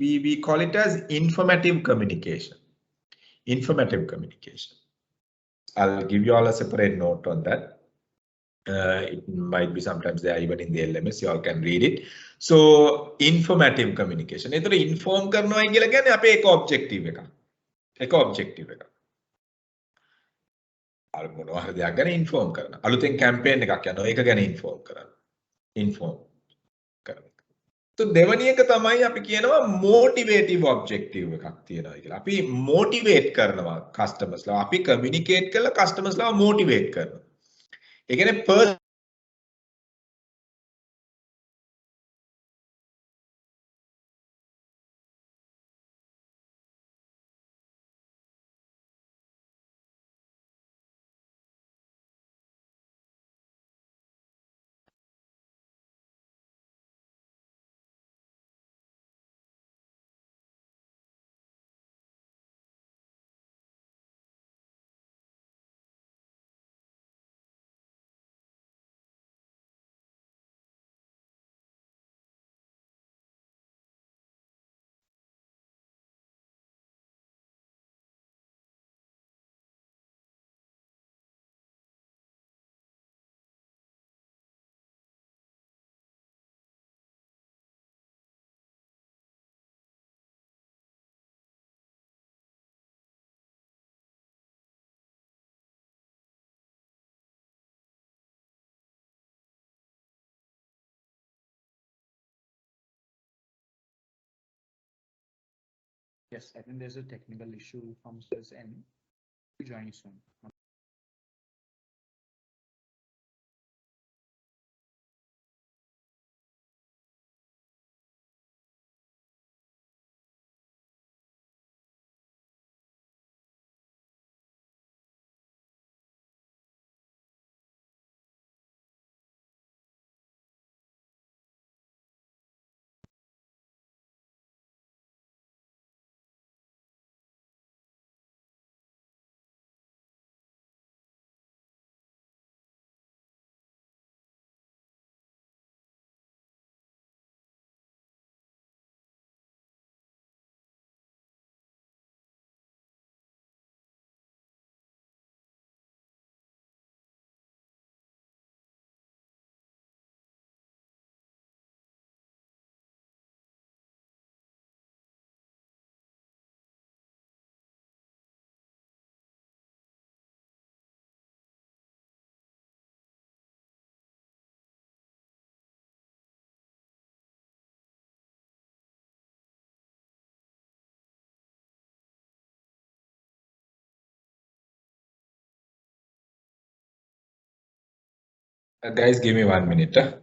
we call it as informative communication. Informative communication. I'll give you all a separate note on that. It might be sometimes they are even in the LMS. You all can read it. So informative communication. ඒතර inform කරනවා කියලා කියන්නේ අපේ එක objective එක. එක objective එක. අර මොනවා හරි දෙයක් ගැන inform කරනවා. අලුතෙන් campaign එකක් යනවා. ඒක ගැන inform කරනවා. Inform කරනවා. So දෙවැනි එක තමයි අපි කියනවා motivative objective එකක් තියෙනවා කියලා. අපි motivate කරනවා customers ලා. අපි communicate කරලා customers ලා motivate කරනවා. ඒ කියන්නේ Yes, I think there's a technical issue from Sir's end. Join you soon. guys, give me 1 minute.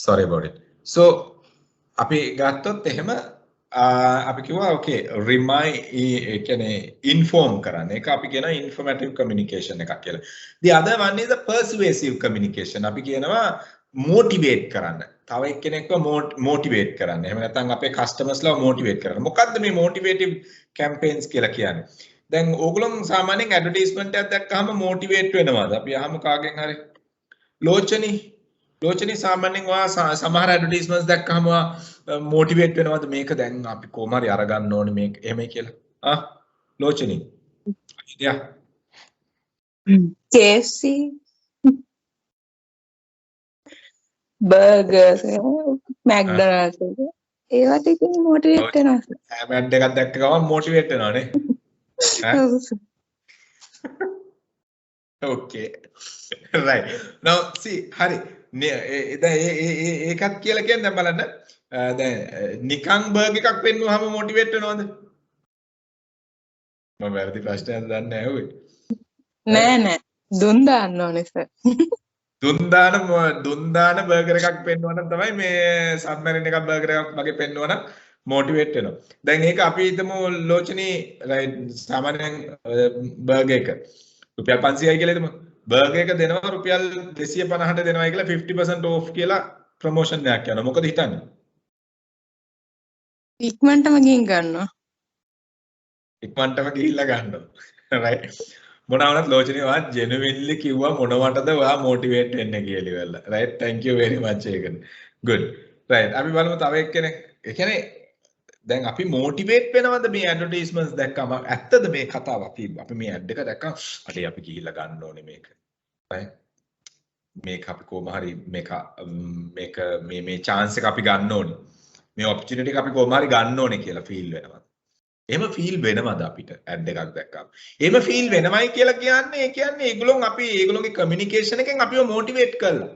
sorry about it. So අපි ගත්තොත් එහෙම අපි කිව්වා okay remind ඒ කියන්නේ inform කරන්න. ඒක අපි කියනවා informative communication එකක් කියලා. The other one is a persuasive communication. අපි කියනවා motivate කරන්න. තව එක්කෙනෙක්ව motivate කරන්න. එහෙම නැත්නම් අපේ customers ලා motivate කරන්න. මොකද්ද මේ motivative campaigns කියලා කියන්නේ? දැන් ඕගොල්ලෝ සාමාන්‍යයෙන් advertisement එකක් දැක්කහම motivate වෙනවාද? අපි අහමු කාගෙන් හරි. ලෝචනි සාමාන්‍යයෙන් ඔයා සමහර ඇඩ්වර්ටයිස්මන්ට්ස් දැක්කම මොටිවේට් වෙනවද මේක දැන් අපි කොහොම හරි අරගන්න ඕනේ මේක එහෙමයි කියලා ලෝචනි ඉතියා KFC burger McDonald's ඒවට ඉතින් මොටිවේට් වෙනවා ඇඩ් එකක් දැක්ක ගමන් මොටිවේට් වෙනවනේ okay right now see hari ඒකත් කියලා කියන්නේ දැන් බලන්න දැන් නිකන් බර්ගර් එකක් පෙන්නුවාම මොටිවේට් වෙනවද මම වැරදි ප්‍රශ්නයක් දන්නේ නැහැ ඔය නෑ දුන් දාන්න ඕනේ සර් දුන් දාන බර්ගර් එකක් පෙන්නුවනම් තමයි මේ සබ්මැරින් එකක් බර්ගර් එකක් වගේ පෙන්නුවනම් මොටිවේට් වෙනවා දැන් ඒක අපි හිතමු ලෝචනි සාමාන්‍යයෙන් බර්ගර් එක රුපියල් 500යි කියලා හිතමු බර්ගර් එක දෙනවා රුපියල් 250ට දෙනවා කියලා 50% off කියලා ප්‍රොමෝෂන් එකක් යනවා. මොකද හිතන්නේ? ඉක්මනටම ගිහින් ගන්නවා. ඉක්මනටම ගිහිල්ලා ගන්නවා. right. මොනවාවත් ලෝචනේ වා genuinely කිව්වා මොනවටද වා මොටිවේට් වෙන්නේ කියලා ඉවරලා. right. thank you very much ඒකනේ. good. right. අපි බලමු තව එක්කෙනෙක්. ඒ කියන්නේ දැන් අපි මොටිවේට් වෙනවද මේ ඇඩ්වර්ටයිස්මන්ට්ස් දැක්කම ඇත්තද මේ කතාව අපි මේ ඇඩ් එක දැක්කම අනේ අපි ගිහිල්ලා ගන්න ඕනේ මේක right මේක අපි කොහොම හරි මේක මේ chance එක අපි ගන්න ඕනේ මේ opportunity එක අපි කොහොම හරි ගන්න ඕනේ කියලා feel වෙනවා එහෙම feel වෙනවද අපිට ඇඩ් එකක් දැක්කම එහෙම feel වෙනවයි කියලා කියන්නේ ඒ කියන්නේ ඒගොල්ලෝගේ communication එකෙන් අපිව motivate කරලා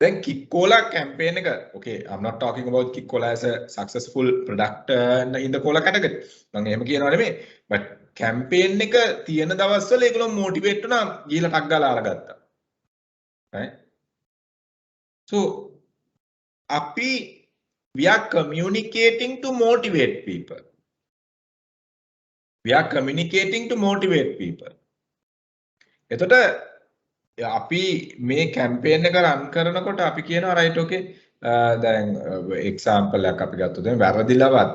then Coca-Cola campaign එක okay I'm not talking about Coca-Cola as a successful product in the cola category මම එහෙම කියනවා නෙමෙයි but campaign එක තියෙන දවස්වල ඒගොල්ලෝ motivate වුණා ගිහලා ටක් ගාලා අරගත්තා right so we are communicating to motivate people එතකොට අපි මේ කැම්පේන් එක රන් කරනකොට අපි කියනවා right okay දැන් example එකක් අපි ගත්තොත් දැන් වැරදිලවත්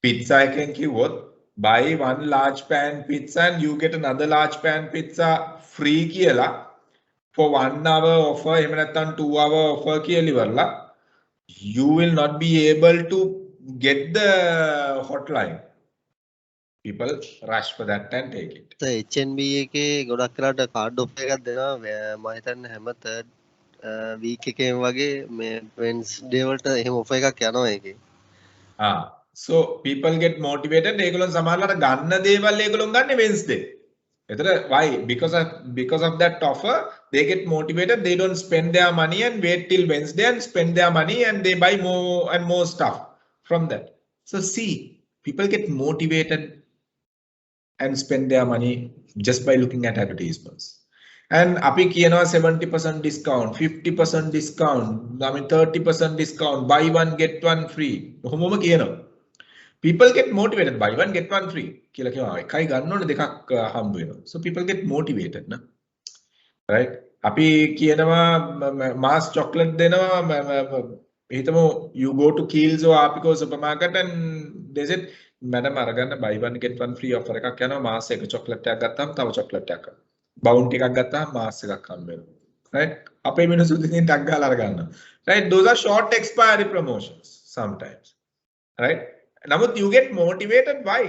pizza එකෙන් කිව්වොත් buy one large pan pizza and you get another large pan pizza free කියලා for 1 hour offer එහෙම නැත්නම් 2 hour offer කියලා ඉවරලා you will not be able to get the hotline people rush for that and take it. So HNB එකේ ගොඩක් කරාට card of එකක් දෙනවා මම හිතන්නේ හැම third week එකේම වගේ මේ Wednesday වලට එහෙම ඔෆර් එකක් යනවා ඒකේ. So people get motivated ඒගොල්ලෝ සමහරවිට ගන්න දේවල් ඒගොල්ලෝ ගන්න Wednesday. එතන why because of that offer they get motivated they don't spend their money and wait till Wednesday and spend their money and they buy more and more stuff from that. So see people get motivated and spend their money just by looking at advertisements. And api කියනවා 70% discount, 50% discount, I mean 30% discount, buy one get one free. කොහොමම කියනවා. People get motivated buy one get one free කියලා කියනවා. එකයි ගන්න ඕනේ දෙකක් හම්බ වෙනවා. So people get motivated න. Right? අපි කියනවා mass chocolate දෙනවා හිතමු you go to Kiehl's or Apico supermarket and they said madam අරගන්න buy one get one free offer එකක් යනවා මාස් එක chocolate එකක් ගත්තාම තව chocolate එකක් bounty එකක් ගත්තාම මාස් එකක් හම්බ වෙනවා right අපේ මිනිස්සු ඉතින් ටක් ගාලා අරගන්නවා right those are short expiry promotions sometimes right නමුත් you get motivated why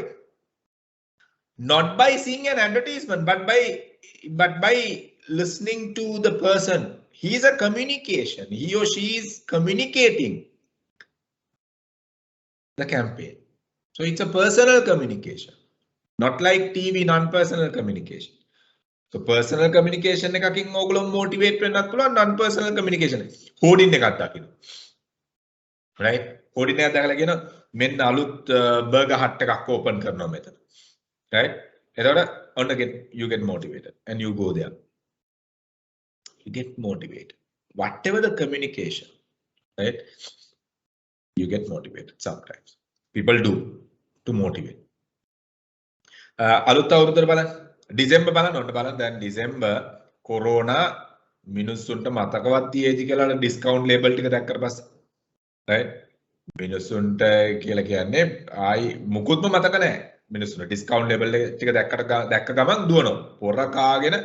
not by seeing an advertisement but by listening to the person he is a communication he or she is communicating the campaign. So it's a personal communication, not like TV non-personal communication. So personal communication එකකින් ඕගොල්ලෝ motivate වෙන්නත් පුළුවන් non-personal communication. hoarding එකක් දකින්න. right? hoarding එකක් දැකලා කියන මෙන්න අලුත් burger hut එකක් open කරනවා මෙතන. right? එතකොට you get motivated and you go there. You get motivated. whatever the communication, right? You get motivated sometimes. People do to motivate. අලුත් අවුරුද්දට බලන්න. ඩිසෙම්බර් බලන්න ඔන්න බලන්න දැන් ඩිසෙම්බර් කොරෝනා මිනිස්සුන්ට මතකවත් තියේදි කියලා ඩිස්කවුන්ට් ලේබල් ටික දැක්කට පස්සේ right මිනිස්සුන්ට කියලා කියන්නේ ආයි මුකුත්ම මතක නැහැ. මිනිස්සුන්ට ඩිස්කවුන්ට් ලේබල් ටික දැක්ක ගමන් දුවනවා. පොර කාගෙන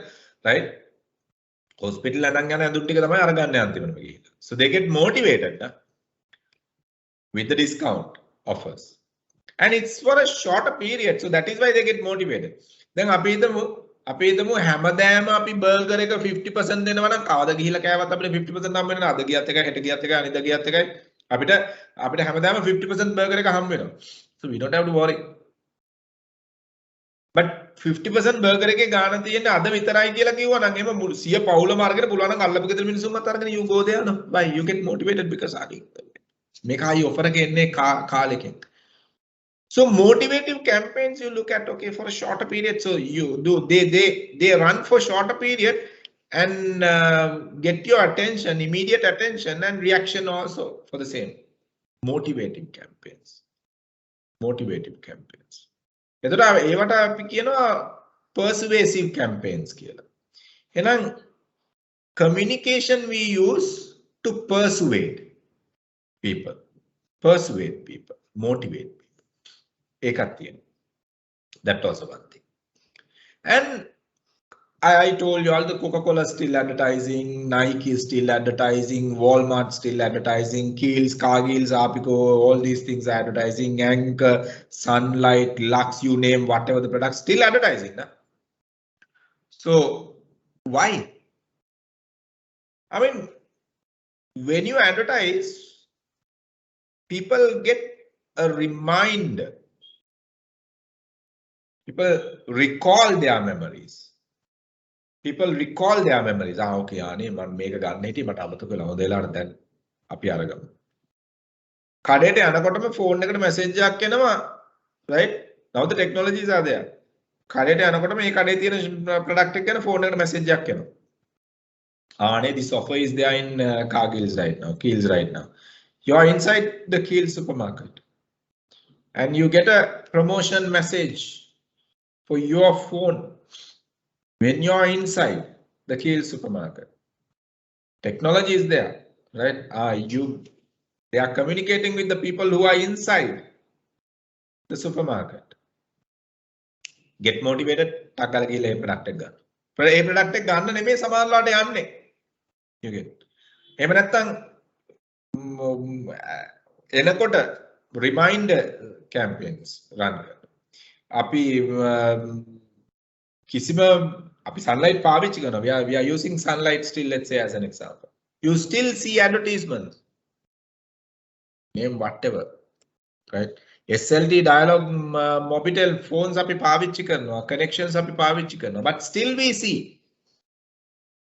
right hospital අරන් යන ඇඳුම් ටික තමයි අරගන්නේ අන්තිමටම ගිහිල්ලා. So they get motivated with the discount offers. And it's for a shorter period, so that is why they get motivated. Then අපි හිතමු හැමදාම අපි බර්ගර් එක 50% දෙනවා නම් කවදා ගිහිල්ලා කෑවත් අපිට 50% හම්බ වෙනවා. අද ගියත් එකයි, හෙට ගියත් එකයි, අනිද්දා ගියත් එකයි. අපිට හැමදාම 50% බර්ගර් එක හම්බ වෙනවා. So we don't have to worry. But 50% burger එකේ ගාණ තියෙන්නේ අද විතරයි කියලා කිව්වා නම් එහෙම සිය පවුලම අරගෙන පුළුවන් නම් අල්ලපු ගෙදර මිනිස්සුන්වත් අරගෙන you go there no. Why you get motivated because මේක ආයි ඔෆර් එක එන්නේ කාලෙකින්. So motivative campaigns you look at okay for a shorter period. So you do they run for shorter period and get your attention, immediate attention and reaction also for the same. Motivating campaigns. Motivative campaigns. එතකොට ඒවට අපි කියනවා persuasive campaigns කියලා. එහෙනම් communication we use to persuade people, motivate people. ඒකත් තියෙනවා. That also one thing. And I told you all the Coca-Cola still advertising, Nike is still advertising, Walmart still advertising, Kiehl's, Cargill's, Apico, all these things are advertising, Anchor, Sunlight, Lux, you name whatever the product, still advertising. Nah? So why? I mean, when you advertise, people get a reminder. People recall their memories. People recall their memories. Okay, ane man meka ganna hiti mata amataka wela honda elata දැන් අපි අරගමු. කඩේට යනකොටම phone එකට message එකක් එනවා. right? Now the technologies are there. කඩේට යනකොටම මේ කඩේ තියෙන product එක ගැන ෆෝන් එකට මැසේජ් එකක් එනවා. ane this offer is there in Cargill's right now, Kiehl's right now. You are inside the Kiehl's supermarket and you get a promotion message for your phone when you are inside the Kiehl's supermarket. Technology is there, right? They are communicating with the people who are inside the supermarket. Get motivated, takala gila e product එක ගන්න. ඒ product එක ගන්න නෙමෙයි සමහරලාට යන්නේ. You get. එහෙම නැත්නම් එනකොට reminder campaigns run කරනවා. අපි කිසිම අපි sunlight පාවිච්චි කරනවා. We are using sunlight still, let's say as an example. You still see advertisements. Name whatever, right? SLT dialogue mobitel phones අපි පාවිච්චි කරනවා. Connections අපි පාවිච්චි කරනවා. But still we see,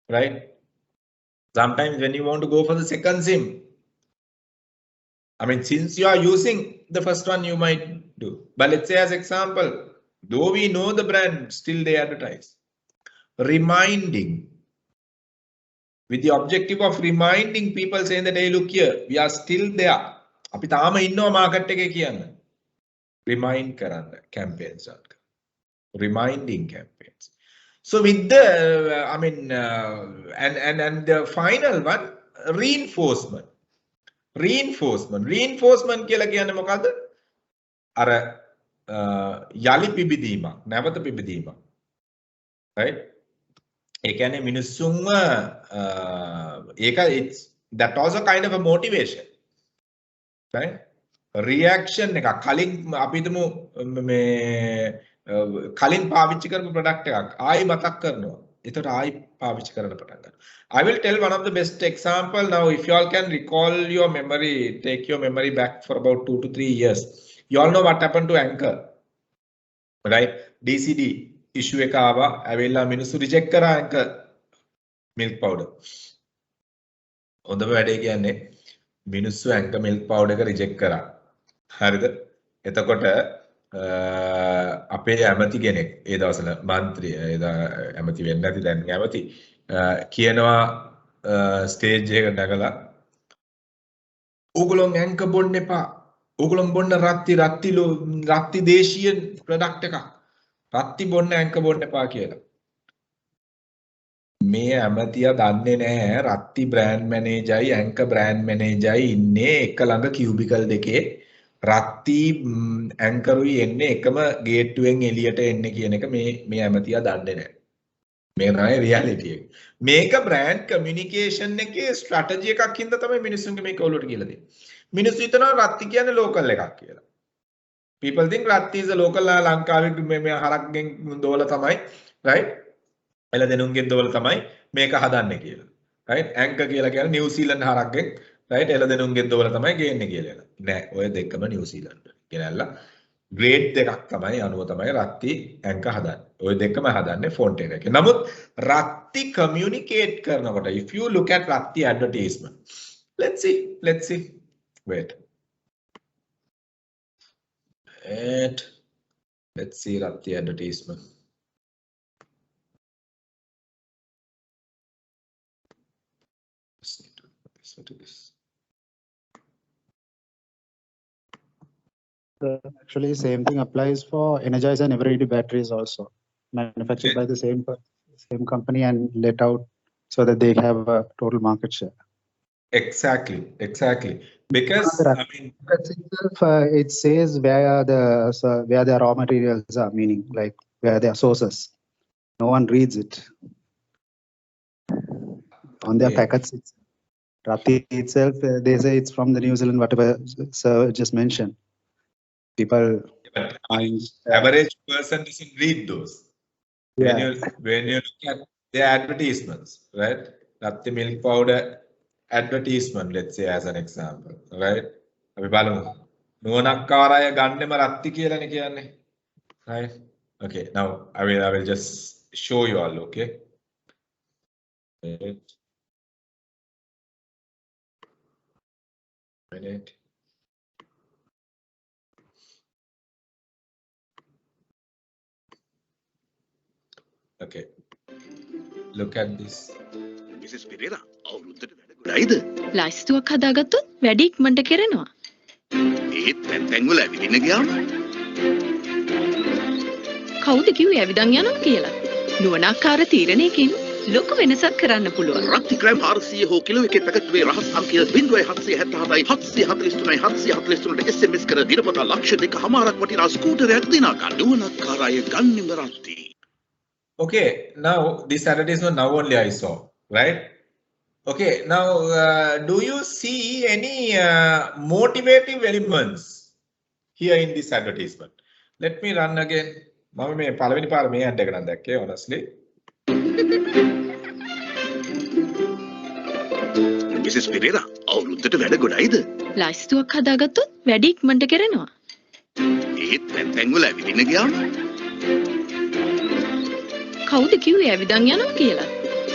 right? Sometimes when you want to go for the second SIM, I mean, since you are using the first one, you might do. But let's say as example, though we know the brand, still they advertise. Reminding. With the objective of reminding people saying that, hey, look here, we are still there. අපි තාම ඉන්නවා market එකේ කියන්න. Remind කරන්න campaigns. Reminding campaigns. So with the, I mean, and the final one, reinforcement. Reinforcement කියලා කියන්නේ මොකද්ද? අර යලි පිබිදීමක්, නැවත පිබිදීමක්. Right? ඒ කියන්නේ මිනිස්සුන්ව ඒක that also kind of a motivation. Right? Reaction එක කලින් අපි හිතමු මේ කලින් පාවිච්චි කරපු product එකක් ආයි මතක් කරනවා. ඒතර ආයි පාවිච්චි කරන්න පටන් ගන්නවා. I will tell one of the best example now. If you all can recall your memory, take your memory back for about 2 to 3 years. You all know what happened to Anchor, right? DCD issue එක ආවා. ඇවිල්ලා මිනිස්සු reject කරා Anchor milk powder. හොඳම වැඩේ කියන්නේ මිනිස්සු Anchor milk powder එක reject කරා. හරිද? එතකොට අපේ ඇමති කෙනෙක් ඒ දවස්වල මන්ත්‍රී ඇමති වෙන්නේ නැති දැන් ඇමති කියනවා ස්ටේජ් එකට නැගලා ඕගොල්ලෝ ඇංක බොන්න එපා. ඕගොල්ලෝ බොන්න රත්ති දේශීය ප්‍රොඩක්ට් එකක්. රත්ති බොන්න ඇංක බොන්න එපා කියලා. මේ ඇමතියා දන්නේ නැහැ රත්ති බ්‍රෑන්ඩ් මැනේජරයි ඇංක බ්‍රෑන්ඩ් මැනේජරයි ඉන්නේ එක ළඟ කියුබිකල් දෙකේ. රත්ති ඇංකරුයි එන්නේ එකම ගේට්ටුවෙන් එළියට එන්නේ කියන එක මේ ඇමතියා දන්නේ නැහැ. මේ තමයි රියැලිටි එක. මේක බ්‍රෑන්ඩ් කමියුනිකේෂන් එකේ ස්ට්‍රැටජි එකක් හින්දා තමයි මිනිස්සුන්ගේ මේක ඔලුවට කියලා දෙන්නේ. මිනිස්සු හිතනවා රත්ති කියන්නේ ලෝකල් එකක් කියලා. People think රත්ති is a local ලංකාවේ මේ හරක්ගෙන් දෝල තමයි right? එළ දෙනුන්ගෙන් දෝල තමයි මේක හදන්නේ කියලා. right? ඇංක කියලා කියන්නේ නිව්සීලන්ත හරක්ගෙන් right? එළ දෙනුන්ගෙන් දෝල තමයි ගේන්නේ කියලා. නෑ ඔය දෙකම නිව්සීලන්ත. කියනල්ලා ග්‍රේඩ් දෙකක් තමයි අනුව තමයි රත්ති ඇංක හදන්නේ. ඔය දෙකම හදන්නේ ෆොන්ට් එකේ. නමුත් රත්ති කමියුනිකේට් කරනකොට if you look at රත්ති advertisement let's see wait let's see රත්ති advertisement. What is this? Actually, same thing applies for Energizer and Eveready batteries also, manufactured by the same company and let out so that they have a total market share. Exactly. Because I mean, it says where the raw materials are, meaning like where their sources. No one reads it on their packets. Rati itself, they say it's from the New Zealand, whatever sir just mentioned. People, average person doesn't read those. Yeah. When you look at their advertisements, right? Rati milk powder advertisement, let's say as an example, right? අපි බලමු. නුවණක්කාරය ගන්නෙම රත්ති කියලානේ කියන්නේ. Right? Okay, now I will just show you all, okay? Minute. Okay. Look at this. Mrs. Pereira, අවුරුද්දට වැඩ ගොඩයිද? ලයිස්තුවක් හදාගත්තොත් වැඩි ඉක්මනට කරනවා. ඒත් තැන් වල ඇවිදින්න ගියාම කවුද කිව්වේ ඇවිදන් යනවා කියලා? නුවණක්කාර තීරණයකින් ලොකු වෙනසක් කරන්න පුළුවන්. රත්ති ග්‍රෑම් 400 හෝ කිලෝ එකේ පැකට් වේ රහස් අංකය 0777 743 743 SMS කර දිනපතා ලක්ෂ 2.5ක් වටිනා ස්කූටරයක් දිනා ගන්න. නුවණක්කාර අය ගන්නෙම රත්ති. Okay, now this advertisement now only I saw, right? Okay, now do you see any motivative elements here in this advertisement? Let me run again. මම මේ පළවෙනි පාර මේ ad එක නම් දැක්කේ honestly. Mrs. Pereira, අවුරුද්දට වැඩ ගොඩයිද? ලයිස්තුවක් හදාගත්තොත් වැඩි ඉක්මනට කරනවා. ඒත් තැන් වල ඇවිදින්න ගියාම කවුද කිව්වේ ඇවිදන් යනවා කියලා?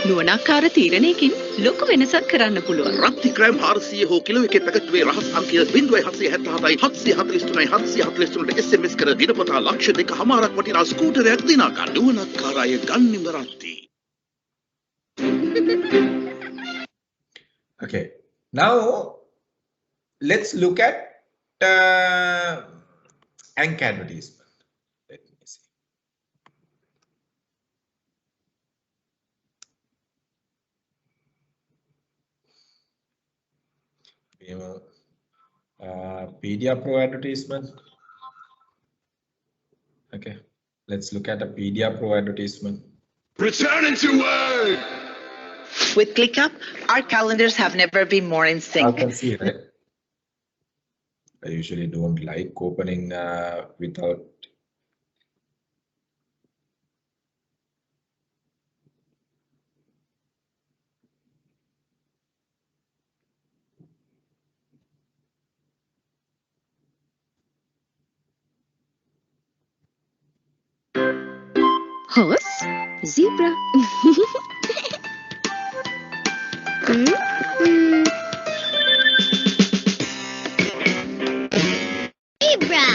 නුවණක්කාර තීරණයකින් ලොකු වෙනසක් කරන්න පුළුවන්. රත්ති ග්‍රෑම් 400 හෝ කිලෝ එකේ පැකට් වේ රහස් අංකය 0777 743 743 SMS කර දිනපතා ලක්ෂ 2.5ක් වටිනා ස්කූටරයක් දිනා ගන්න. නුවණක්කාර අය ගන්නෙම රත්ති. Okay, now let's look at anchor advertisement. Let me see. Pedia Pro advertisement. Okay, let's look at a Pedia Pro advertisement. Returning to work. With ClickUp, our calendars have never been more in I sync. can see it. I usually don't like opening without. Horse, zebra. Zebra.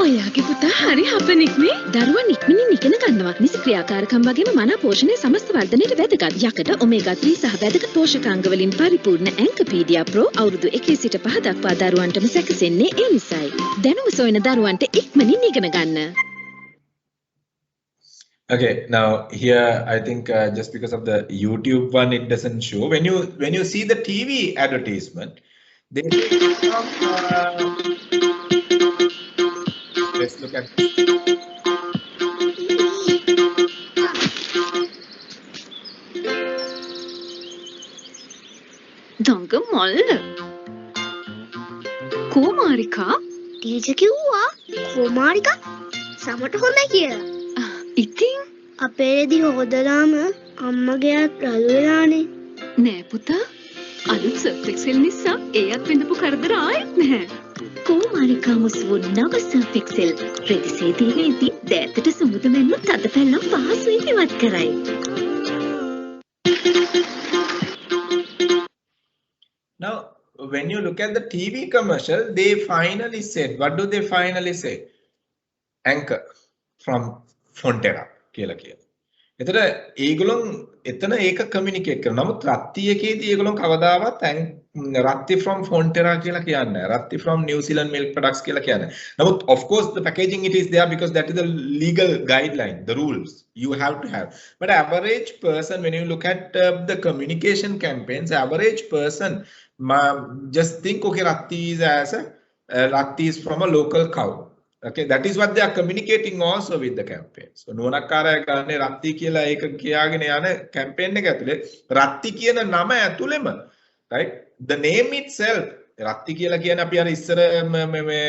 ඔයා මගේ පුතා හරි හපනික්නේ. දරුවන් ඉක්මනින් ඉගෙන ගන්නවා. නිසි ක්‍රියාකාරකම් වගේම මනා පෝෂණය සමස්ත වර්ධනයට වැදගත්. යකඩ ඔමේගා 3 සහ වැදගත් පෝෂකාංග වලින් පරිපූර්ණ ඇන්කපීඩියා ප්‍රෝ අවුරුදු 1 සිට 5 දක්වා දරුවන්ටම සැකසෙන්නේ ඒ නිසයි. දැනුම සොයන දරුවන්ට ඉක්මනින් ඉගෙන ගන්න. Okay, now here I think just because of the YouTube one, it doesn't show. When you see the TV advertisement, they let's look at this. දඟ මල්ල කුමාරිකා ටීචර් කිව්වා කුමාරිකා සමට හොඳයි කියලා. ඉතින් අපේ රෙදි හොදලාම අම්මගේ රළු වෙලානේ. නෑ පුතා අලුත් සර්ෆ් එක්සෙල් නිසා ඒත් වෙනපු කරදර ආයෙත් නැහැ. කුමාරිකා මුස්වු නව සර්ෆ් එක්සෙල් රෙදිසේදීවේදී දෑතට සුමුදු මෙන්ම තද පැල්ලම් පහසුවෙන් ඉවත් කරයි. Now, when you look at the TV commercial, they finally said, what do they finally say? Anchor from Fonterra කියලා කියනවා. එතන ඒගොල්ලොන් එතන ඒක කමියුනිකේට් කරනවා. නමුත් රත්තියකේදී ඒගොල්ලොන් කවදාවත් රත්ති from Fonterra කියලා කියන්නේ නැහැ. රත්ති from New Zealand milk products කියලා කියන්නේ. නමුත් of course the packaging it is there because that is the legal guideline, the rules you have to have. But average person, when you look at the communication campaigns, average person just think, okay, Ratti is as a Ratti is from a local cow. Okay, that is what they are communicating also with the campaign. So නුවණක්කාරය ගන්නේ රත්ති කියලා ඒක කියාගෙන යන campaign එක ඇතුලේ රත්ති කියන නම ඇතුලේම right, the name itself රත්ති කියලා කියන්නේ අපි අර ඉස්සර මේ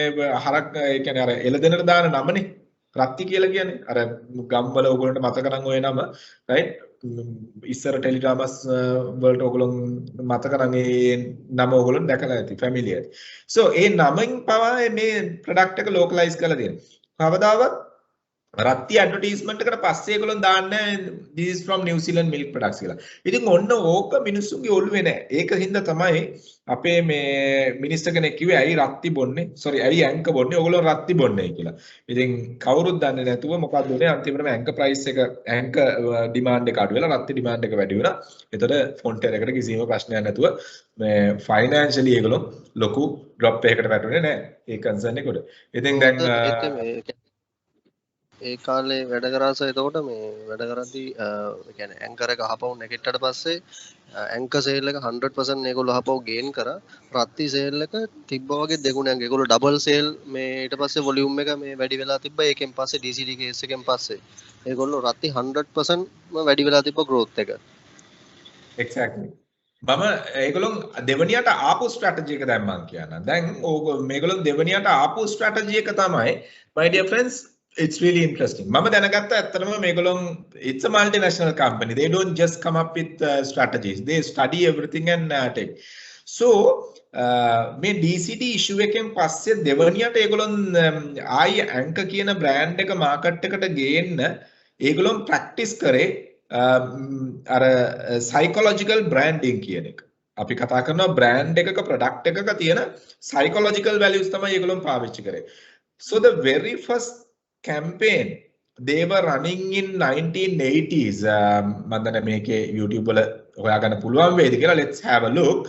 හරක් ඒ කියන්නේ අර එළදෙනට දාන නමනේ රත්ති කියලා කියන්නේ අර ගම්වල ඕගොල්ලන්ට මතක නම් ඔය නම right, ඉස්සර ටෙලිග්‍රාමස් වලට ඕගොල්ලන් මතක නම් ඒ නම ඕගොල්ලන් දැකලා ඇති familiar. So ඒ නමෙන් පවා මේ product එක localize කරලා තියෙනවා. කවදාවත් රත්ති ඇඩ්වර්ටයිස්මන්ට් එකට පස්සේ ඒගොල්ලන් දාන්නේ this is from New Zealand milk products කියලා. ඉතින් ඔන්න ඕක මිනිස්සුන්ගේ ඔළුවේ නැහැ. ඒක හින්දා තමයි අපේ මේ මිනිස්ටර් කෙනෙක් කිව්වේ ඇයි රත්ති බොන්නේ? sorry ඇයි ඇන්ක බොන්නේ? ඕගොල්ලෝ රත්ති බොන්නේ කියලා. ඉතින් කවුරුත් දන්නේ නැතුව මොකක්ද උනේ? අන්තිමටම ඇන්ක ප්‍රයිස් එක ඇන්ක ඩිමාන්ඩ් එක අඩු වෙලා රත්ති ඩිමාන්ඩ් එක වැඩි වුණා. ඒතර ෆොන්ටර් එකට කිසිම ප්‍රශ්නයක් නැතුව මේ ෆයිනෑන්ෂියලි ඒගොල්ලෝ ලොකු ඩ්‍රොප් එකකට වැටුනේ නැහැ. ඒ කන්සර්න් එකට. ඉතින් දැන් ඒ කාලේ වැඩ කරාස එතකොට මේ වැඩ කරද්දී ඒ කියන්නේ ඇන්කර් එක අහපවු නැගිට්ටට පස්සේ ඇන්කර් සේල් එක 100% ඒගොල්ලෝ අහපවු ගේන් කරා. රත්ති සේල් එක තිබ්බා වගේ දෙගුණයක්. ඒගොල්ලෝ ඩබල් සේල් මේ ඊට පස්සේ වොලියුම් එක මේ වැඩි වෙලා තිබ්බා. ඒකෙන් පස්සේ DCD කේස් එකෙන් පස්සේ ඒගොල්ලෝ රත්ති 100% වැඩි වෙලා තිබ්බා growth එක. Exactly. මම ඒගොල්ලොන් දෙවනියට ආපු ස්ට්‍රැටජි එක දැන් මම කියනවා. දැන් ඕක මේගොල්ලොන් දෙවනියට ආපු ස්ට්‍රැටජි එක තමයි my dear friends, it's really interesting. මම දැනගත්තා ඇත්තටම මේගොල්ලොන් it's a multinational company. They don't just come up with strategies. They study everything and take. So මේ DCD issue එකෙන් පස්සේ දෙවනියට ඒගොල්ලොන් ආයි ඇන්කර් කියන බ්‍රෑන්ඩ් එක මාකට් එකට ගේන්න ඒගොල්ලොන් ප්‍රැක්ටිස් කරේ අර psychological branding කියන එක. අපි කතා කරනවා බ්‍රෑන්ඩ් එකක ප්‍රොඩක්ට් එකක තියෙන psychological values තමයි ඒගොල්ලොන් පාවිච්චි කරේ. So the very first campaign they were running in 1980s. මම දන්නේ මේකේ YouTube වල හොයාගන්න පුළුවන් වේද කියලා. Let's have a look,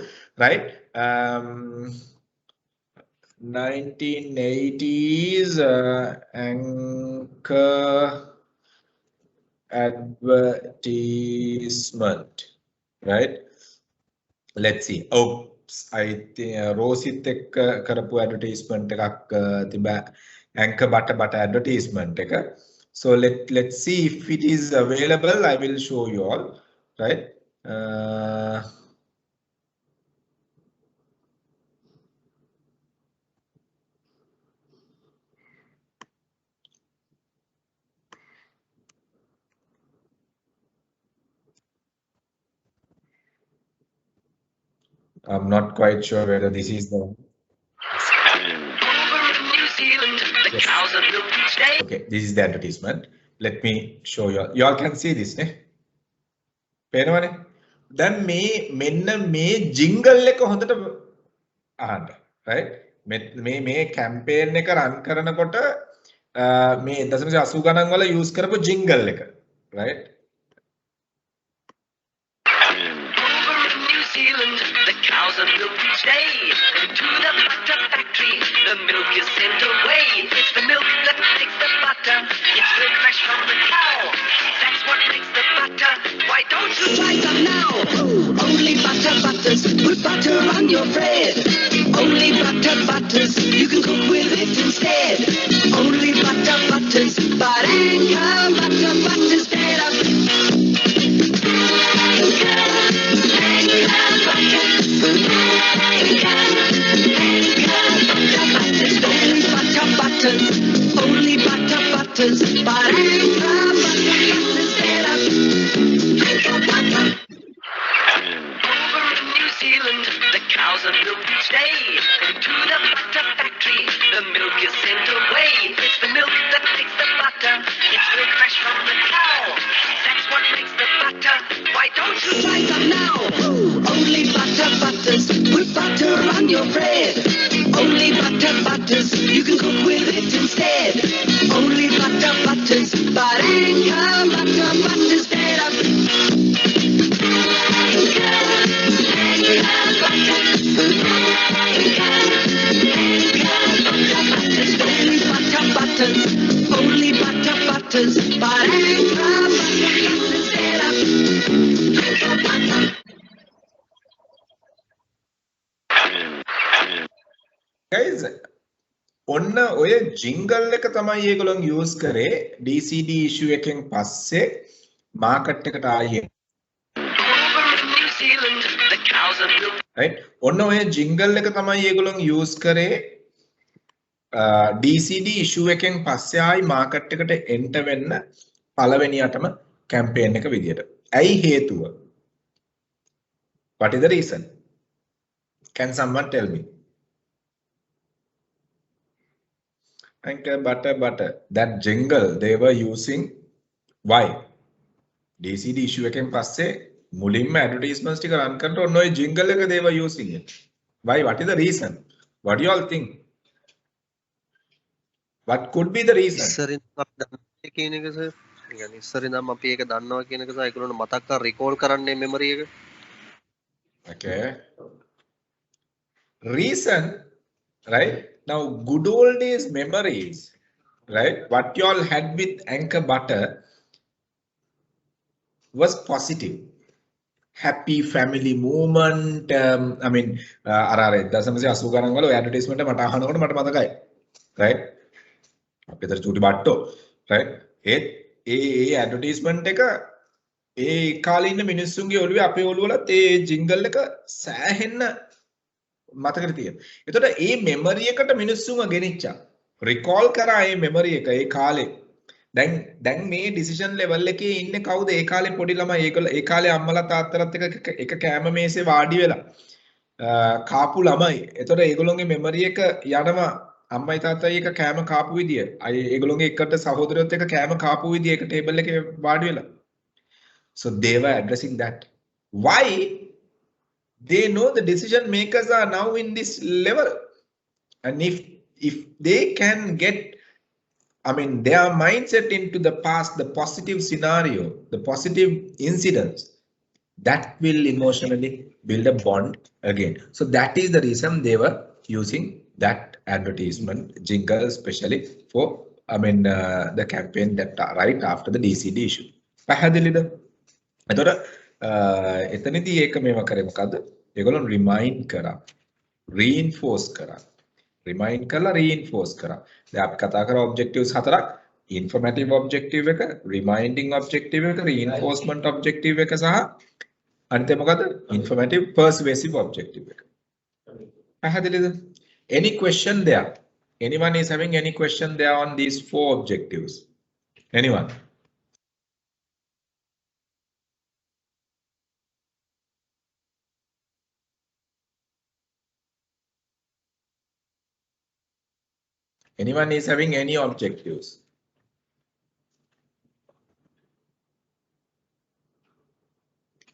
right? 1980s anchor advertisement, right? Let's see. Oops, I think Rosit එක්ක කරපු advertisement එකක් තිබා anchor butter advertisement එක. So let's see if it is available. I will show you all, right? I'm not quite sure whether this is the one. Yes. Okay, this is the advertisement. Let me show you. You all can see this, ne? පේනවනේ. දැන් මේ මෙන්න මේ jingle එක හොඳට අහන්න, right? මේ campaign එක රන් කරනකොට මේ 0.80 ගණන් වල use කරපු jingle එක, right? New Zealand, the cows are milked each day. To the butter factory, the milk is sent away. It's the milk that makes the butter. It's milk fresh from the cow. That's what makes the butter. Why don't you try some now? Only butter butters. Put butter on your bread. Only butter butters. You can cook with it instead. Only butter butters. But Anchor butter butters better. Only butter butters, but Anchor butter butters better. Anchor butter. Over in New Zealand, the cows are milked each day. To the butter factory, the milk is sent away. It's the milk that makes the butter. It's milk fresh from the cow. That's what makes the butter. Why don't you try some now? Only butter butters. Put butter on your bread. Only butter butters. You can cook with it instead. Only butter butters. But Anchor butter butters better. Only butter butters, but Anchor butters better. Anchor butter. Guys, ඔන්න ඔය jingle එක තමයි ඒගොල්ලෝ use කරේ DCD issue එකෙන් පස්සේ market එකට ආයේ. Right? ඔන්න ඔය jingle එක තමයි ඒගොල්ලෝ use කරේ DCD issue එකෙන් පස්සේ ආයි market එකට enter වෙන්න පළවෙනියටම campaign එක විදියට. ඇයි හේතුව? What is the reason? Can someone tell me? Anchor butter. That jingle they were using. Why? DCD issue එකෙන් පස්සේ මුලින්ම advertisements ටික run කරනකොට ඔන්න ඔය jingle එක they were using it. Why? What is the reason? What do you all think? What could be the reason? ඉස්සරින් අපි දන්නේ කියන එක සර්. ඒ කියන්නේ ඉස්සරින් නම් අපි ඒක දන්නවා කියන එක සර් ඒගොල්ලෝ මතක් කර recall කරන්නේ memory එක. Okay. Reason, right? Now, good old days memories, right? What you all had with Anchor butter was positive. Happy family moment. I mean, අර 1.80 ගණන් වල advertisement මට අහනකොට මට මතකයි. Right? අපිට චූටි බට්ටෝ. Right? ඒ advertisement එක ඒ කාලේ ඉන්න මිනිස්සුන්ගේ ඔළුවේ අපේ ඔළුවලත් ඒ jingle එක සෑහෙන්න මතකද තියෙනවා. එතකොට ඒ මෙමරි එකට මිනිස්සුන්ව ගෙනිච්චා. recall කරා ඒ මෙමරි එක ඒ කාලේ. දැන් මේ decision level එකේ ඉන්නේ කවුද? ඒ කාලේ පොඩි ළමයි ඒගොල්ලෝ ඒ කාලේ අම්මලා තාත්තලාත් එක කෑම මේසේ වාඩි වෙලා කාපු ළමයි. එතකොට ඒගොල්ලෝගේ මෙමරි එක යනවා අම්මයි තාත්තයි එක කෑම කාපු විදිය. ඒගොල්ලෝගේ එකට සහෝදරයොත් එක කෑම කාපු විදිය එක ටේබල් එකේ වාඩි වෙලා. So they were addressing that. Why? They know the decision makers are now in this level, and if they can get, I mean, their mindset into the past, the positive scenario, the positive incidents, that will emotionally build a bond again. So that is the reason they were using that advertisement jingle, especially for, I mean, the campaign that right after the DCD issue. පැහැදිලිද? එතකොට එතනදී ඒක මේව කරේ මොකද්ද? ඒගොල්ලෝ remind කරා, reinforce කරා, remind කරලා reinforce කරා. දැන් අපි කතා කරා objectives හතරක්, informative objective එක, reminding objective එක, reinforcement objective එක සහ අනිත් මොකද්ද? informative persuasive objective එක. පැහැදිලිද? Any question there? Anyone is having any question there on these 4 objectives? Anyone? Anyone is having any objectives?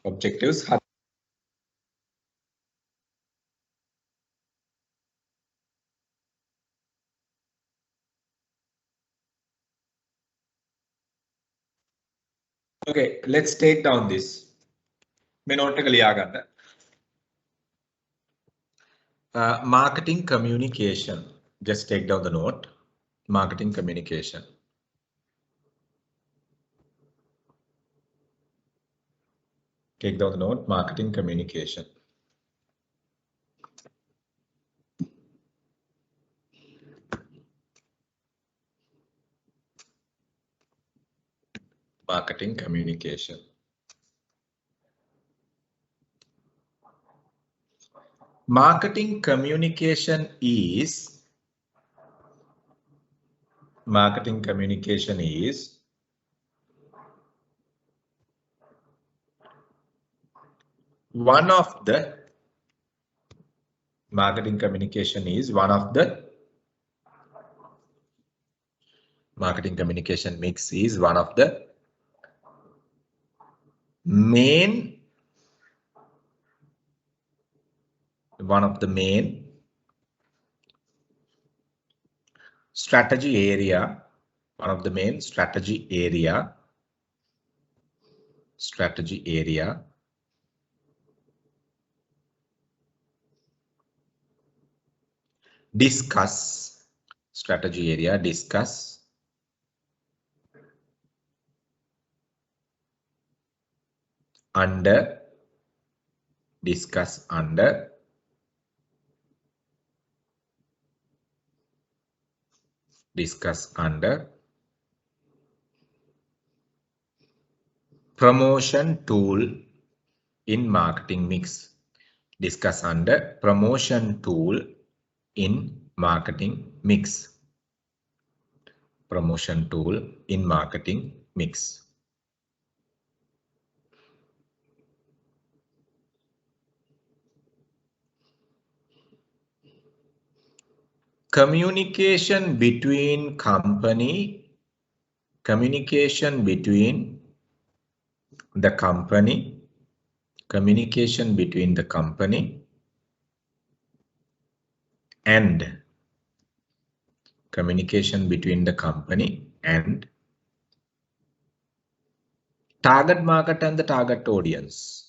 Objectives. Okay, let's take down this. Marketing communication. Just take down the note. Marketing communication. Take down the note. Marketing communication. Marketing communication. Marketing communication is one of the marketing communication mix is one of the main strategy area, discuss under promotion tool in marketing mix. Discuss under promotion tool in marketing mix. Promotion tool in marketing mix. Communication between the company and target market and the target audience.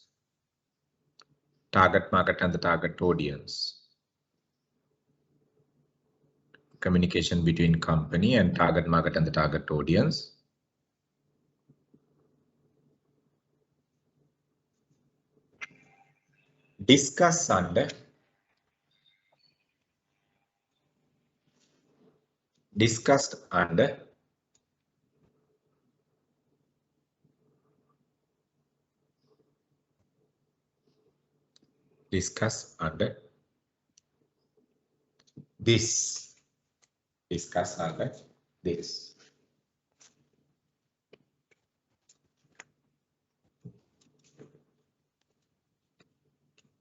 Communication between company and target market and the target audience. Discuss under this. Discuss under this.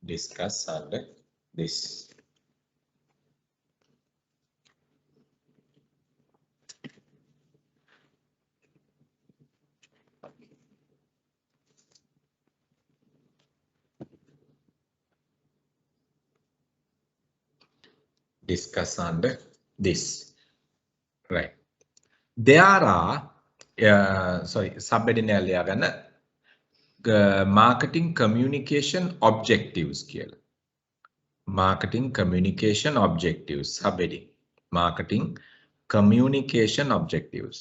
Discuss under this. Discuss under this. Right. There are subheading එලියාගන්න marketing communication objectives කියලා. Marketing communication objectives subheading. Marketing communication objectives.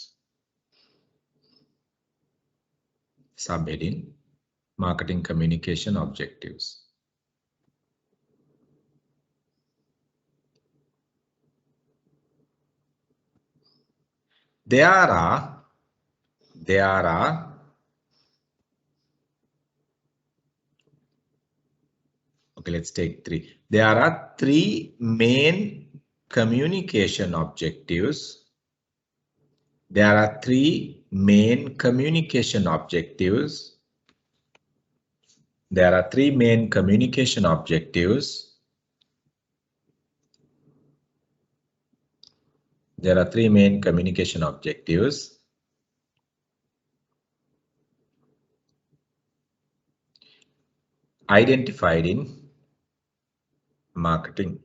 Subheading marketing communication objectives. There are okay, let's take three. There are three main communication objectives. There are three main communication objectives. There are three main communication objectives. There are three main communication objectives. Identified in marketing.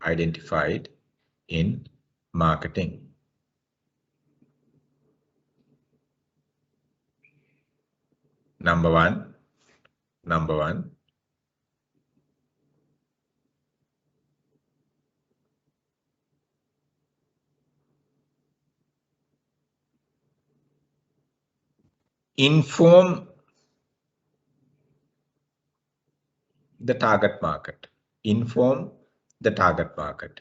Identified in marketing. Number one. Inform the target market. Inform the target market.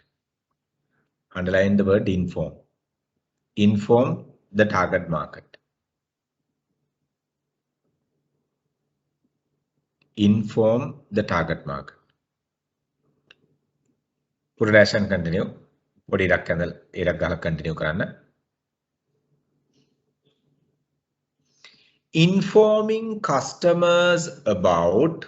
Underline the word inform. Inform the target market. Inform the target market. Put a dash and continue. Put it a continue. Informing customers about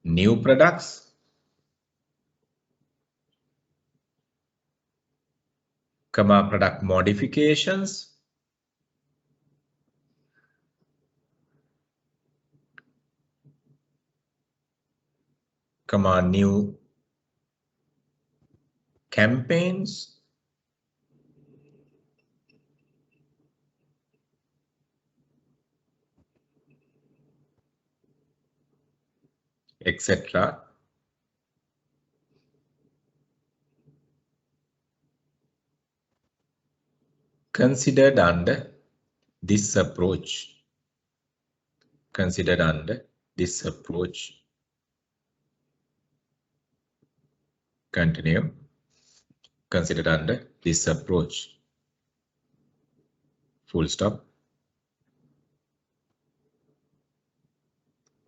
new products, product modifications, new campaigns, etc. Considered under this approach. Continue. Considered under this approach. Full stop.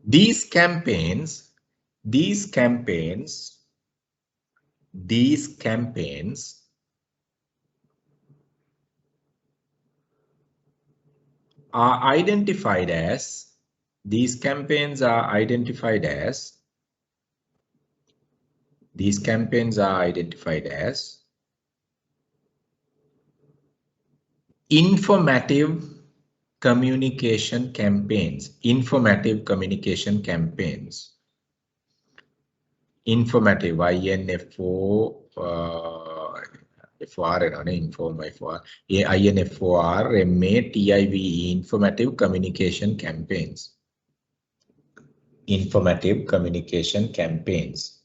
These campaigns are identified as informative communication campaigns. Informative, INFO, FR, INFOR, MATIVE, informative communication campaigns. Informative communication campaigns.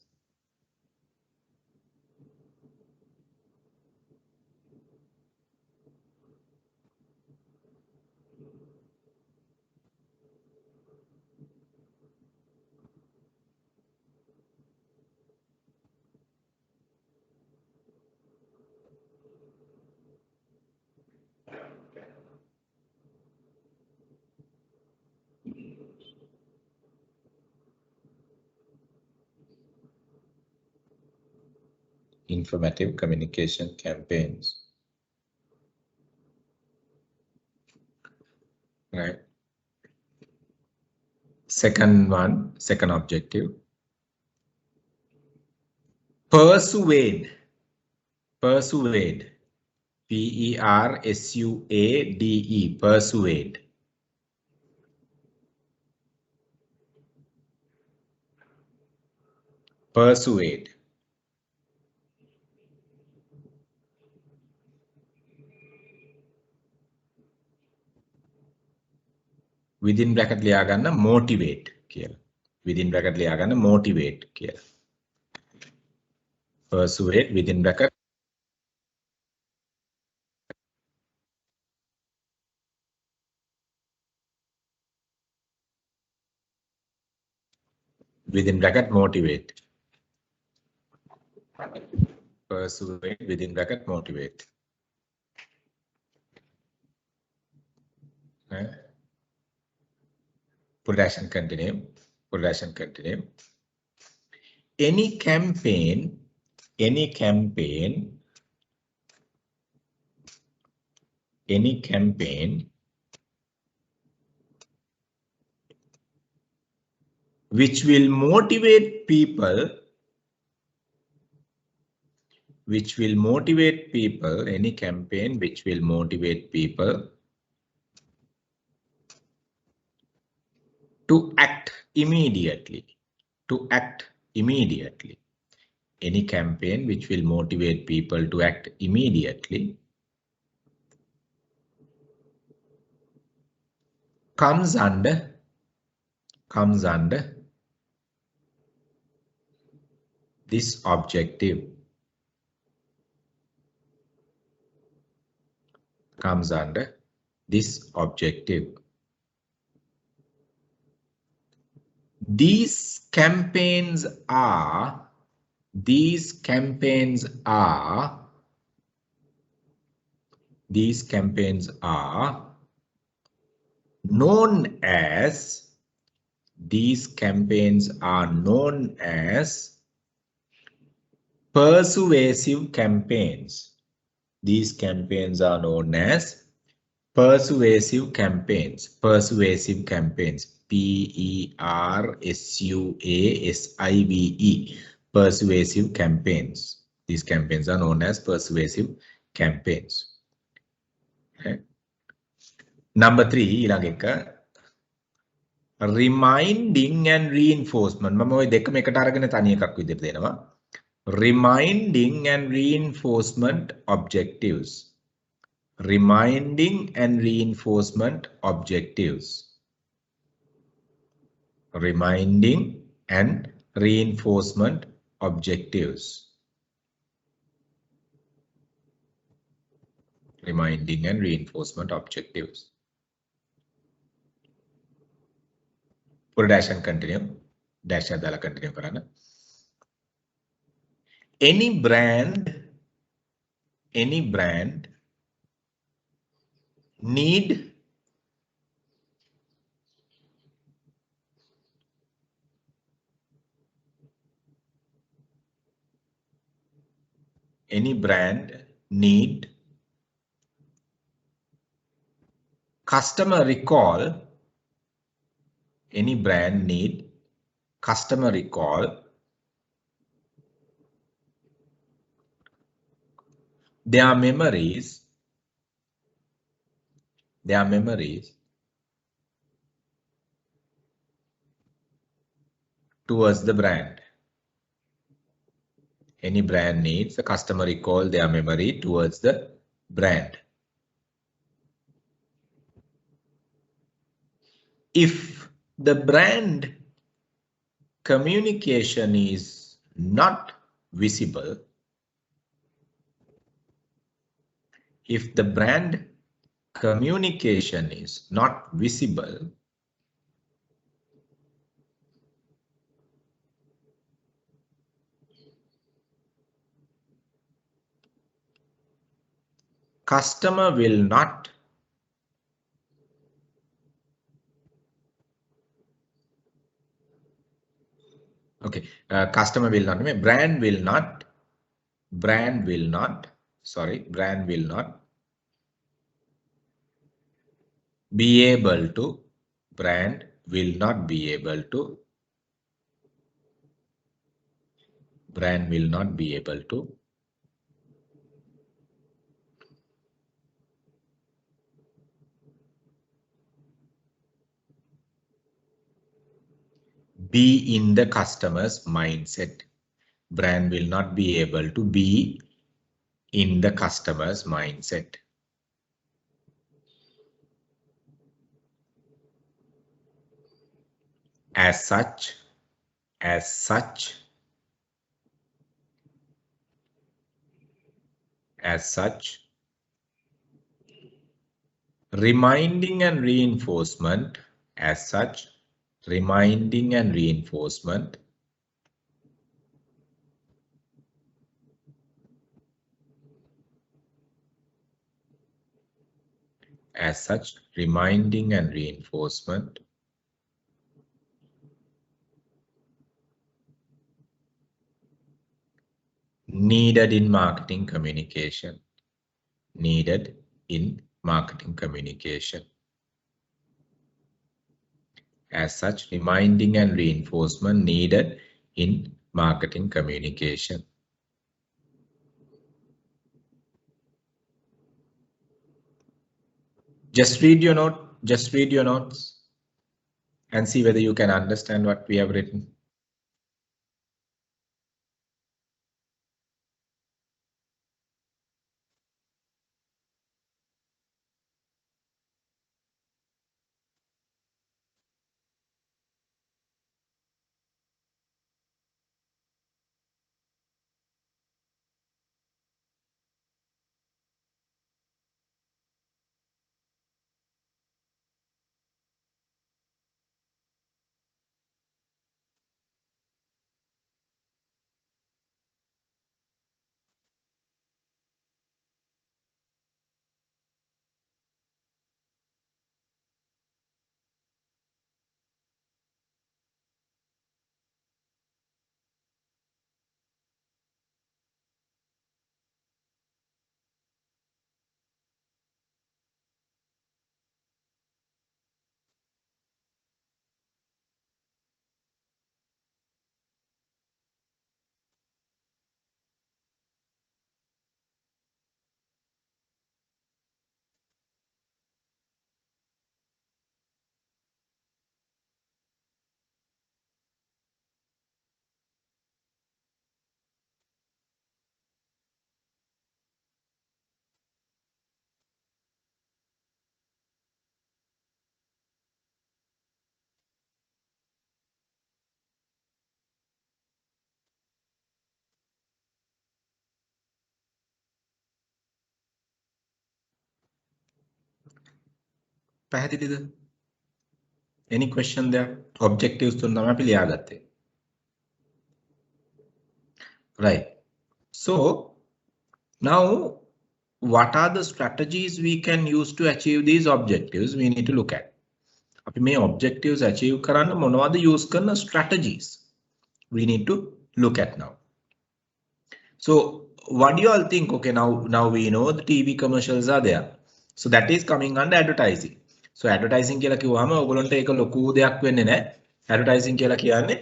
Informative communication campaigns. Right. Second objective. Persuade. PERSUADE. Persuade. Within bracket liya ganna motivate කියලා. Within bracket liya ganna motivate කියලා. Persuade within bracket. Within bracket motivate. Persuade within bracket motivate. Production continue. Any campaign which will motivate people, any campaign which will motivate people to act immediately, any campaign which will motivate people to act immediately comes under this objective. Comes under this objective. These campaigns are known as persuasive campaigns. These campaigns are known as persuasive campaigns. Persuasive campaigns. P-E-R-S-U-A-S-I-V-E. Persuasive campaigns. These campaigns are known as persuasive campaigns. Okay. Number 3, ඊළඟ එක reminding and reinforcement. මම ওই දෙකම එකට අරගෙන තනි එකක් විදිහට දෙනවා. Reminding and reinforcement objectives. Reminding and reinforcement objectives. Reminding and reinforcement objectives. Reminding and reinforcement objectives. Put a dash and continue. Dash adala continue karana. Any brand need customer recall. Any brand need customer recall. Their memories towards the brand. Any brand needs a customer recall their memory towards the brand. If the brand communication is not visible, if the brand communication is not visible, customer will not customer will not, brand will not be able to be in the customer's mindset. Brand will not be able to be in the customer's mindset. As such, reminding and reinforcement needed in marketing communication. As such, reminding and reinforcement needed in marketing communication. Just read your notes and see whether you can understand what we have written. පැහැදිලිද? Any question there? Objectives තුන තමයි අපි ලියාගත්තේ. Right. So now what are the strategies we can use to achieve these objectives? We need to look at. අපි මේ objectives achieve කරන්න මොනවද use කරන strategies? We need to look at now. So what do you all think? Okay, now we know the TV commercials are there. So that is coming under advertising. So advertising කියලා කිව්වම ඔයගොල්ලන්ට ඒක ලොකු දෙයක් වෙන්නේ නැහැ. Advertising කියලා කියන්නේ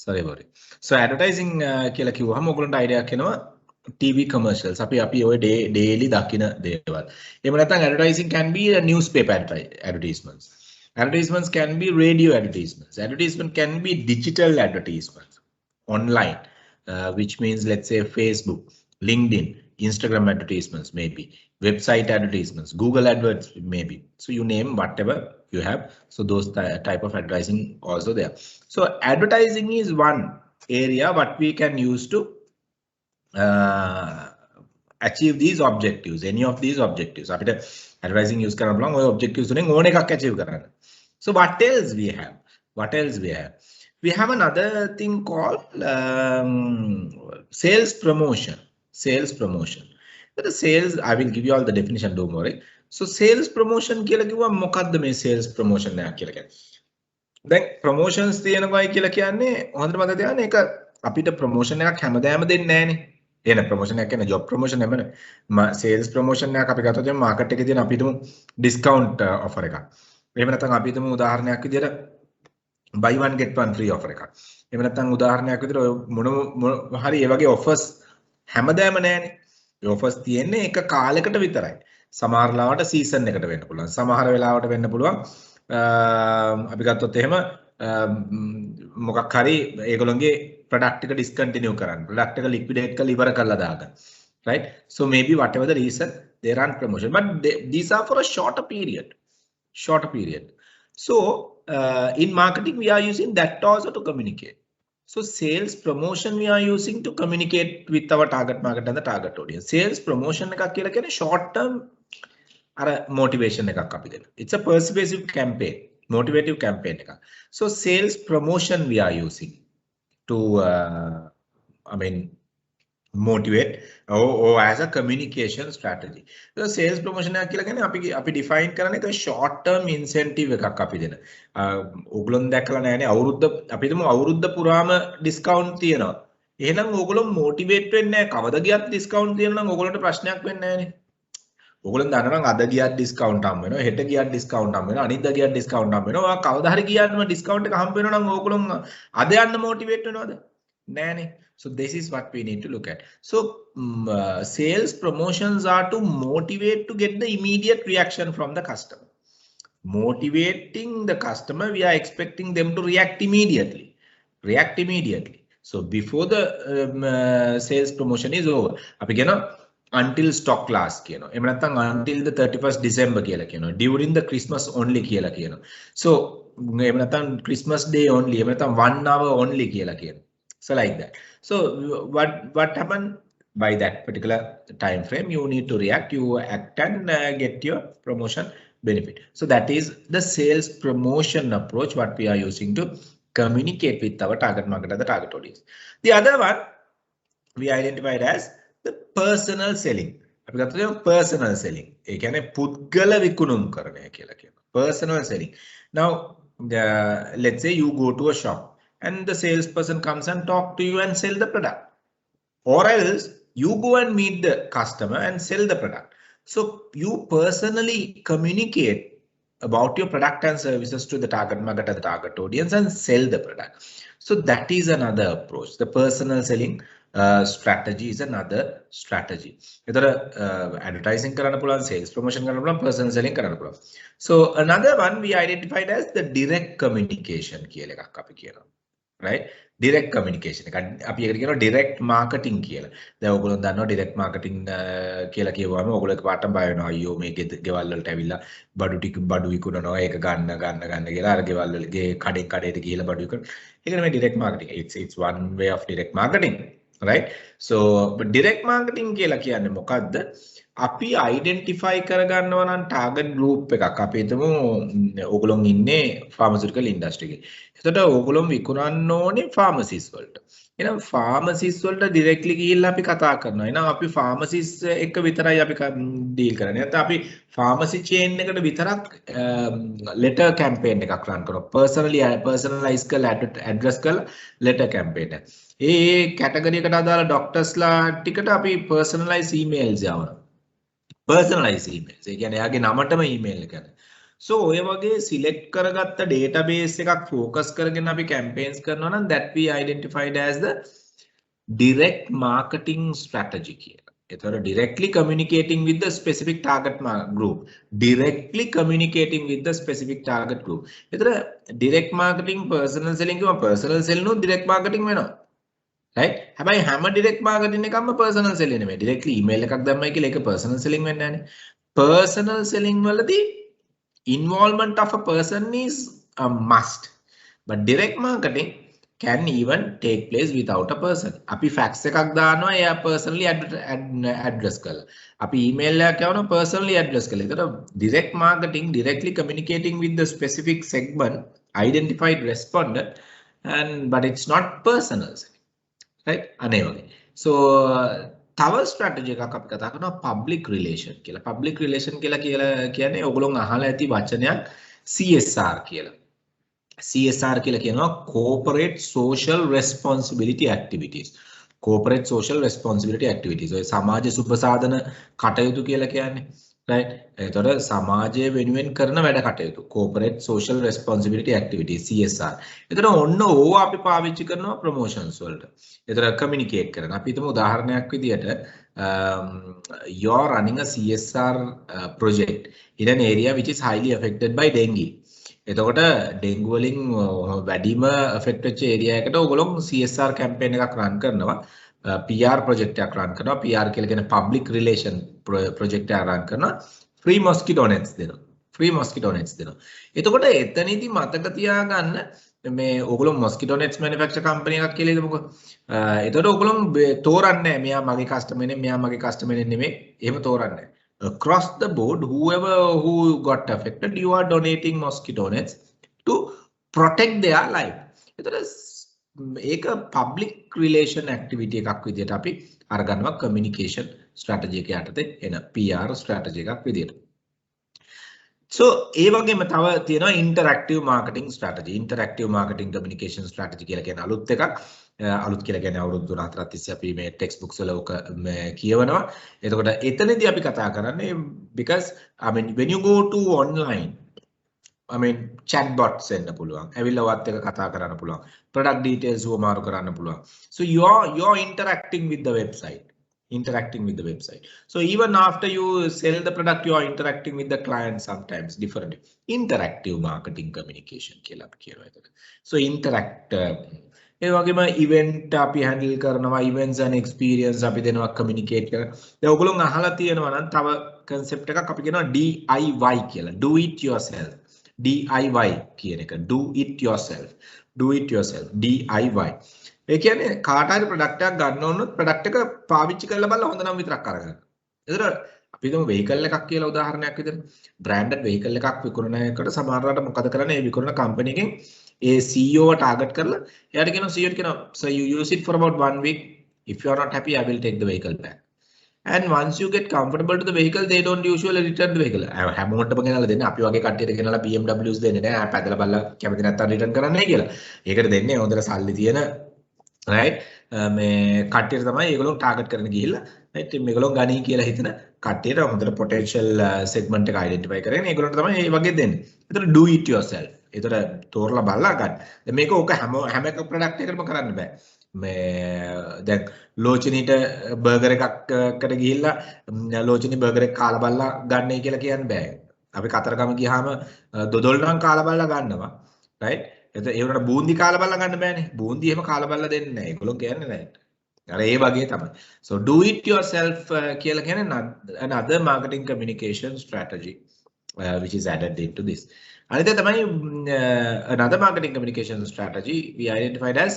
sorry about it. So advertising කියලා කිව්වම ඔයගොල්ලන්ට idea එකක් එනවා TV commercials. අපි ඔය daily දකින දේවල්. එහෙම නැත්නම් advertising can be a newspaper advertisements. Advertisements can be radio advertisements. Advertisement can be digital advertisements online, which means let's say Facebook, LinkedIn, Instagram advertisements, maybe website advertisements, Google adverts, maybe. So you name whatever you have. So those type of advertising also there. So advertising is one area what we can use to achieve these objectives, any of these objectives. After advertising use කරන්න බලන් ඔය objectives තුනෙන් ඕන එකක් achieve කරන්න. So what else we have? What else we have? We have another thing called sales promotion. Sales promotion. The sales, I will give you all the definition, don't worry. So sales promotion කියලා කිව්වා මොකක්ද මේ sales promotion එක කියලා කියන්නේ. දැන් promotions තියෙනවායි කියලා කියන්නේ හොඳට මතක තියාගන්න ඒක අපිට promotion එකක් හැමදාම දෙන්නේ නැහනේ. එන promotion එකක් කියන්නේ job promotion නෙමෙයි. sales promotion එකක් අපි ගත්තොත් එimhe market එකේ තියෙන අපි හිතමු discount offer එකක්. එහෙම නැත්නම් අපි හිතමු උදාහරණයක් විදියට buy one get one free offer එකක්. එහෙම නැත්නම් උදාහරණයක් විදියට ඔය මොන හරි ඒ වගේ offers හැමදාම නැහනේ. ඒ offers තියෙන්නේ එක කාලයකට විතරයි. සමහර ලාවට season එකට වෙන්න පුළුවන්. සමහර වෙලාවට වෙන්න පුළුවන් අපි ගත්තොත් එහෙම මොකක් හරි ඒගොල්ලන්ගේ product එක discontinue කරන්න. product එක liquidate කරලා ඉවර කරලා දාගන්න. Right? So maybe whatever the reason they run promotion, but these are for a shorter period. Shorter period. So in marketing we are using that also to communicate. So sales promotion we are using to communicate with our target market and the target audience. Sales promotion එකක් කියලා කියන්නේ short term motivation එකක් අපි දෙන. It's a persuasive campaign, motivative campaign එකක්. So sales promotion we are using to motivate or as a communication strategy. So sales promotion එකක් කියලා කියන්නේ අපි define කරන එක short term incentive එකක් අපි දෙන. ඕගොල්ලෝ දැක්කලා නැහැනේ අවුරුද්ද අපි හිතමු අවුරුද්ද පුරාම discount තියෙනවා. එහෙනම් ඕගොල්ලෝ motivate වෙන්නේ නැහැ. කවද ගියත් discount තියෙනවා නම් ඕගොල්ලන්ට ප්‍රශ්නයක් වෙන්නේ නැහැනේ. ඕගොල්ලෝ දන්නවා නම් අද ගියත් discount හම්බ වෙනවා, හෙට ගියත් discount හම්බ වෙනවා, අනිද්දා ගියත් discount හම්බ වෙනවා. ඔයා කවදා හරි ගියන්ම discount එක හම්බ වෙනවා නම් ඕගොල්ලෝ අද යන්න motivate වෙනවද? නැහැනේ. So this is what we need to look at. So sales promotions are to motivate to get the immediate reaction from the customer. Motivating the customer, we are expecting them to react immediately. React immediately. So before the sales promotion is over, අපි කියනවා until stock last කියනවා. එහෙම නැත්නම් until the 31st December කියලා කියනවා. During the Christmas only කියලා කියනවා. So එහෙම නැත්නම් Christmas day only, එහෙම නැත්නම් 1 hour only කියලා කියනවා. So like that. So what happened by that particular time frame? You need to react, you act and get your promotion benefit. So that is the sales promotion approach what we are using to communicate with our target market and the target audience. The other one we identified as the personal selling. Personal selling. ඒ කියන්නේ පුද්ගල විකුණුම් කරණය කියලා කියනවා. Personal selling. Now let's say you go to a shop and the salesperson comes and talk to you and sell the product, or else you go and meet the customer and sell the product. So you personally communicate about your product and services to the target market and the target audience and sell the product. So that is another approach. The personal selling strategy is another strategy. Either advertising karana pulan, sales promotion karana pulan, personal selling karana pulan. So another one we identified as the direct communication කියලා එකක් අපි කියනවා. right? Direct communication එක අපි ඒකට කියනවා direct marketing කියලා. දැන් ඔයගොල්ලෝ දන්නවා direct marketing කියලා කියවම ඔයගොල්ලෝ එකපාරටම බය වෙනවා. අයියෝ මේ ගෙවල් වලට ඇවිල්ලා බඩු විකුණනවා ඒක ගන්න කියලා අර ගෙවල් වලගේ කඩේට ගිහිල්ලා බඩු විකුණන. ඒක නෙමෙයි direct marketing. It's one way of direct marketing, right? So direct marketing කියලා කියන්නේ මොකද්ද? අපි identify කරගන්නවා නම් target group එකක්. අපි හිතමු ඔයගොල්ලෝ ඉන්නේ pharmaceutical industry එකේ. එතකොට ඕගොල්ලෝ විකුණන්න ඕනේ pharmacies වලට. එහෙනම් pharmacies වලට directly ගිහිල්ලා අපි කතා කරනවා. එහෙනම් අපි pharmacies එක විතරයි අපි deal කරන්නේ. නැත්නම් අපි pharmacy chain එකට විතරක් letter campaign එකක් run කරනවා. personalize කරලා address කරලා letter campaign එක. ඒ category එකට අදාළ doctorsලා ටිකට අපි personalize emails යවනවා. personalize emails. ඒ කියන්නේ එයාගේ නමටම email එක යනවා. So ඔය වගේ select කරගත්ත database එකක් focus කරගෙන අපි campaigns කරනවා නම් that we identified as the direct marketing strategy කියලා. ඒතර directly communicating with the specific target group. Directly communicating with the specific target group. ඒතර direct marketing personal selling කියව personal selling නෝ direct marketing වෙනවා. right? හැබැයි හැම direct marketing එකක්ම personal selling නෙමෙයි. directly email එකක් දැම්මයි කියලා ඒක personal selling වෙන්නේ නැහැ නේ. personal selling වලදී involvement of a person is a must, but direct marketing can even take place without a person. අපි fax එකක් දානවා එයා personally address කරලා. අපි email එකක් යවනවා personally address කරලා. ඒතර direct marketing directly communicating with the specific segment identified respondent but it's not personal, right? අනේ වගේ. So තව ස්ට්‍රැටජි එකක් අපි කතා කරනවා public relation කියලා. public relation කියලා කියන්නේ ඔයගොල්ලෝ අහලා ඇති වචනයක් CSR කියලා. CSR කියලා කියනවා corporate social responsibility activities. corporate social responsibility activities. ඔය සමාජ සුබසාධන කටයුතු කියලා කියන්නේ. right? එතකොට සමාජය වෙනුවෙන් කරන වැඩ කටයුතු. corporate social responsibility activities CSR. එතකොට ඔන්න ඕවා අපි පාවිච්චි කරනවා promotions වලට. එතකොට communicate කරන. අපි හිතමු උදාහරණයක් විදියට you are running a CSR project in an area which is highly affected by dengue. එතකොට ඩෙන්ගු වලින් වැඩිම affect වෙච්ච area එකට ඔයගොල්ලෝ CSR campaign එකක් run කරනවා. PR project එකක් run කරනවා. PR කියලා කියන public relation project එකක් run කරනවා. free mosquito nets දෙනවා. free mosquito nets දෙනවා. එතකොට එතනදී මතක තියාගන්න මේ ඔයගොල්ලෝ mosquito nets manufacture company එකක් කියලා ඉදමුකෝ. එතකොට ඔයගොල්ලෝ තෝරන්නේ මෙයා මගේ customer නේ මෙයා මගේ customer නෙමෙයි. එහෙම තෝරන්නේ. Across the board, whoever who got affected, you are donating mosquito nets to protect their life. එතකොට ඒක public relation activity එකක් විදියට අපි අරගන්නවා communication strategy එක යටතේ එන PR strategy එකක් විදියට. So ඒ වගේම තව තියෙනවා interactive marketing strategy. interactive marketing communication strategy කියලා කියන අලුත් එකක්. අලුත් කියලා කියන්නේ අවුරුදු 4ක් තිස්සේ අපි මේ ටෙක්ස්ට් බුක්ස් වල ඔක කියවනවා. එතකොට එතනදී අපි කතා කරන්නේ because I mean when you go to online I mean chat bots එන්න පුළුවන්. ඇවිල්ලා වත් එක කතා කරන්න පුළුවන්. product details වමාරු කරන්න පුළුවන්. So you're interacting with the website. interacting with the website. So even after you sell the product, you are interacting with the client sometimes differently. Interactive marketing communication කියලා අපි කියනවා ඒක. So interact ඒ වගේම event අපි handle කරනවා, events and experience අපි දෙනවා communicate කරනවා. දැන් ඔයගොල්ලෝ අහලා තියෙනවා නම් තව concept එකක් අපි කියනවා DIY කියලා. Do it yourself. DIY කියන එක. Do it yourself. Do it yourself. DIY. ඒ කියන්නේ කාට හරි ප්‍රොඩක්ට් එකක් ගන්න ඕනොත් ප්‍රොඩක්ට් එක පාවිච්චි කරලා බලලා හොඳ නම් විතරක් අරගන්න. ඒතර අපි හිතමු vehicle එකක් කියලා උදාහරණයක් විදිහට branded vehicle එකක් විකුණන එකට සමහරවිට මොකද කරන්නේ ඒ විකුණන company එකෙන් ඒ CEO ව target කරලා එයාට කියනවා CEO ට කියනවා so you use it for about 1 week if you are not happy I will take the vehicle back. And once you get comfortable to the vehicle they don't usually return the vehicle. හැමෝටම ගෙනලා දෙන්නේ අපි වගේ කට්ටියට ගෙනලා BMWs දෙන්නේ නැහැ. පැදලා බලලා කැමති නැත්තම් return කරන්නේ කියලා. ඒකට දෙන්නේ හොඳට සල්ලි තියෙන right මේ කට්ටියට තමයි ඒගොල්ලෝ ටාගට් කරගෙන ගිහිල්ලා right මේගොල්ලෝ ගණී කියලා හිතන කට්ටියට හොඳට potential segment එක identify කරගෙන ඒගොල්ලන්ට තමයි මේ වගේ දෙන්නේ. ඒතර do it yourself. ඒතර තෝරලා බලලා ගන්න. දැන් මේක ඕක හැම එක product එකකටම කරන්න බෑ. මේ දැන් ලෝචනීට බර්ගර් එකකට ගිහිල්ලා ලෝචනී බර්ගර් එක කාලා බලලා ගන්නයි කියලා කියන්න බෑ. අපි කතරගම ගියාම දොඩොල් නම් කාලා බලලා ගන්නවා. right එතකොට ඒ වුණාට බූන්දි කාලා බලලා ගන්න බෑනේ. බූන්දි එහෙම කාලා බලලා දෙන්නේ නැහැ. ඒගොල්ලෝ කියන්නේ නැහැ. අර ඒ වගේ තමයි. So do it yourself කියලා කියන්නේ another marketing communication strategy which is added into this. අනිත් තමයි another marketing communication strategy we identified as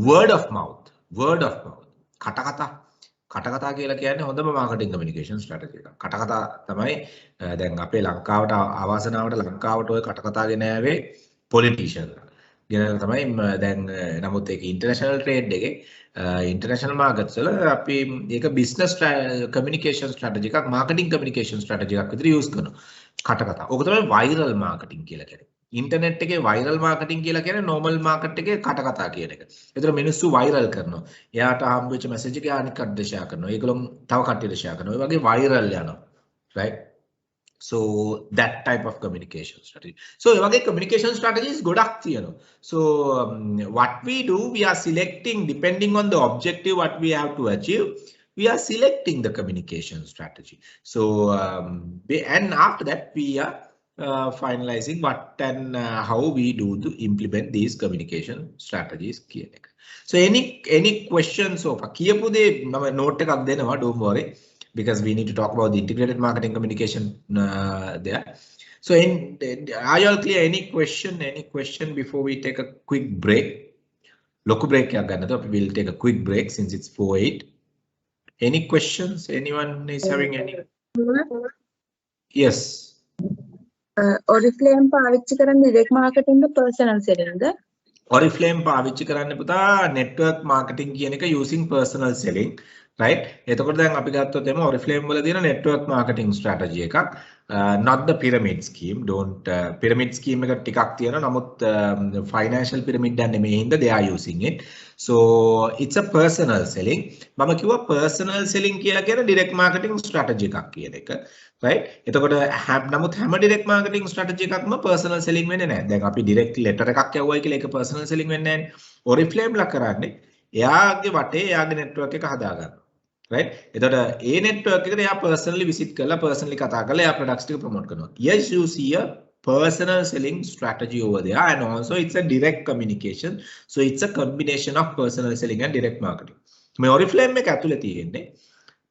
word of mouth. Word of mouth. කටකතා කියලා කියන්නේ හොඳම marketing communication strategy එකක්. කටකතා තමයි දැන් අපේ ලංකාවට අවාසනාවට ලංකාවට ඔය කටකතා ගෙන ආවේ politician. ගෙන තමයි දැන් නමුත් ඒක international trade එකේ international markets වල අපි ඒක business communication strategy එකක් marketing communication strategy එකක් විදිහට use කරනවා. කටකතා. ඕක තමයි viral marketing කියලා කියන්නේ. ඉන්ටර්නෙට් එකේ viral marketing කියලා කියන්නේ normal market එකේ කටකතා කියන එක. ඒතර මිනිස්සු viral කරනවා. එයාට හම්බෙච්ච message එක අනිත් කට්ටියට share කරනවා. ඒගොල්ලෝ තව කට්ටියට share කරනවා. ඒ වගේ viral යනවා. Right? So that type of communication strategy. So ඒ වගේ communication strategies ගොඩක් තියෙනවා. So what we do, we are selecting depending on the objective what we have to achieve. We are selecting the communication strategy. So and after that we are finalizing what and how we do to implement these communication strategies. So any questions so far? කියපු දේ මම note එකක් දෙනවා, don't worry, because we need to talk about the integrated marketing communication there. So are you all clear? Any question before we take a quick break? Local break එකක් ගන්නද? අපි will take a quick break since it's 4:08. Any questions? Anyone is having any? Yes. Oriflame පාවිච්චි කරන්නේ direct marketing ද personal selling ද? Oriflame පාවිච්චි කරන්න පුතා network marketing කියන එක using personal selling, right? එතකොට දැන් අපි ගත්තොත් එම Oriflame වල තියෙන network marketing strategy එකක්, not the pyramid scheme. Don't pyramid scheme එක ටිකක් තියෙනවා, නමුත් financial pyramid එක නෙමෙයි හින්දා they are using it. So it's a personal selling. මම කිව්වා personal selling කියලා කියන direct marketing strategy එකක් කියන එක. Right? එතකොට නමුත් හැම direct marketing strategy එකක්ම personal selling වෙන්නේ නැහැ. දැන් අපි direct letter එකක් යවුවයි කියලා ඒක personal selling වෙන්නේ නැහැ. Oriflame ලා කරන්නේ එයාගේ වටේ එයාගේ network එක හදා ගන්න. Right? එතකොට ඒ network එකට එයා personally visit කරලා personally කතා කරලා එයා products ටික promote කරනවා. Yes, you see a personal selling strategy over there, and also it's a direct communication. So it's a combination of personal selling and direct marketing. මේ Oriflame එක ඇතුලේ තියෙන්නේ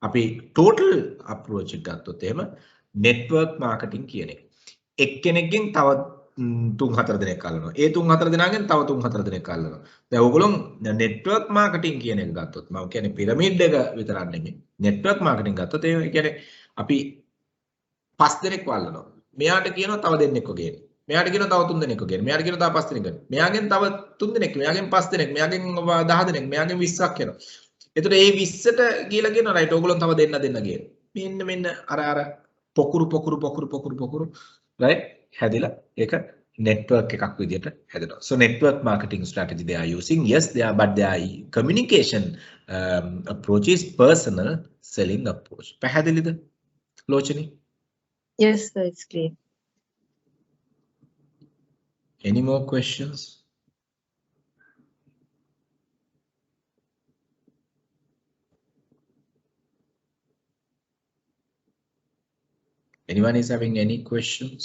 අපි total approach එක ගත්තොත් එහෙම network marketing කියන එක. එක්කෙනෙක්ගෙන් තව 3-4 දෙනෙක් අල්ලනවා. ඒ 3-4 දෙනාගෙන් තව 3-4 දෙනෙක් අල්ලනවා. දැන් ඕගොල්ලෝ network marketing කියන එක ගත්තොත් මම කියන්නේ pyramid එක විතරක් නෙමෙයි. network marketing ගත්තොත් ඒ කියන්නේ අපි 5 දෙනෙක් අල්ලනවා. මෙයාට කියනවා තව දෙන්නෙක්ව ගේන්න. මෙයාට කියනවා තව 3 දෙනෙක්ව ගේන්න. මෙයාට කියනවා තව 5 දෙනෙක් ගන්න. මෙයාගෙන් තව 3 දෙනෙක්, මෙයාගෙන් 5 දෙනෙක්, මෙයාගෙන් 10 දෙනෙක්, මෙයාගෙන් 20ක් වෙනවා. එතකොට ඒ 20ට කියලා කියනවා right ඕගොල්ලෝ තව දෙන්න කියන. මෙන්න අර පොකුරු right හැදිලා ඒක network එකක් විදියට හැදෙනවා. So network marketing strategy they are using. Yes, they are, but their communication approach is personal selling approach. පැහැදිලිද ලෝචනි? Yes, sir, it's clear. Any more questions? Anyone is having any questions?